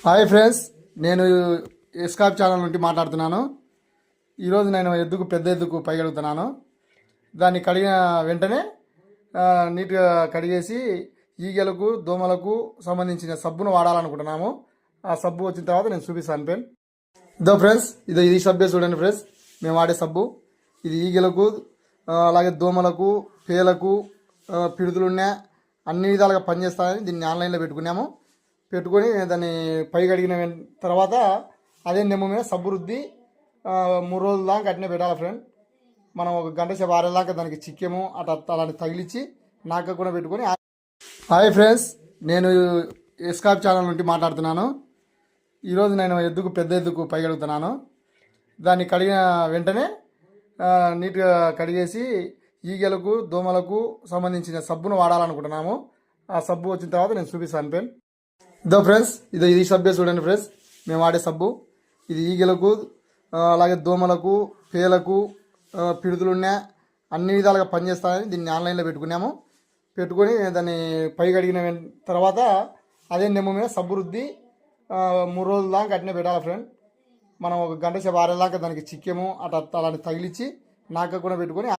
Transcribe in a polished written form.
Hi friends, నేను ఎస్కాప్ channel నుండి మాట్లాడుతున్నాను. ఈరోజు నేను పెద్ద ఎద్దుకు పైగలుగుతున్నాను. దాన్ని కడిగిన వెంటనే నీట్గా కడిగేసి ఈగలకు దోమలకు సంబంధించిన సబ్బును వాడాలనుకుంటున్నాము. ఆ సబ్బు వచ్చిన తర్వాత నేను చూపిస్తాను ఫ్రెండ్. ఫ్రెండ్స్, ఇది సబ్బే చూడండి ఫ్రెండ్స్. మేము వాడే సబ్బు ఇది ఈగలకు అలాగే దోమలకు పేలకు పిడుదలున్నా అన్ని విధాలుగా పనిచేస్తాయని దీన్ని ఆన్లైన్లో పెట్టుకొని దాన్ని పై కడిగిన తర్వాత అదే నెమ్మ మీద సబ్బు రుద్ది 3 రోజుల దాకా అట్నే పెట్టాలి ఫ్రెండ్. మనం ఒక గంట సేపు ఆరేదాకా దానికి చిక్కెము అలాంటి తగిలిచ్చి నాక కూడా పెట్టుకొని. హాయ్ ఫ్రెండ్స్, నేను ఎస్కాప్ ఛానల్ నుండి మాట్లాడుతున్నాను. ఈరోజు నేను పెద్ద ఎద్దుకు పైగలుగుతున్నాను. దాన్ని కడిగిన వెంటనే నీట్గా కడిగేసి ఈగలకు దోమలకు సంబంధించిన సబ్బును వాడాలనుకుంటున్నాము. ఆ సబ్బు వచ్చిన తర్వాత నేను చూపిస్తాను ఫ్రెండ్. ఫ్రెండ్స్, ఇది సబ్బే చూడండి ఫ్రెండ్స్. మేము వాడే సబ్బు ఇది ఈగలకు అలాగే దోమలకు పేలకు పిడుదలున్నా అన్ని విధాలుగా పనిచేస్తాయని దీన్ని ఆన్లైన్లో పెట్టుకొని దాన్ని పై కడిగిన తర్వాత అదే నెమ్మ మీద సబ్బు రుద్ది 3 రోజుల దాకా అట్నే పెట్టాలి ఫ్రెండ్. మనం ఒక గంట సేపు ఆరేదాకా దానికి చిక్కెము అలాంటి తగిలిచ్చి నాక కూడా పెట్టుకొని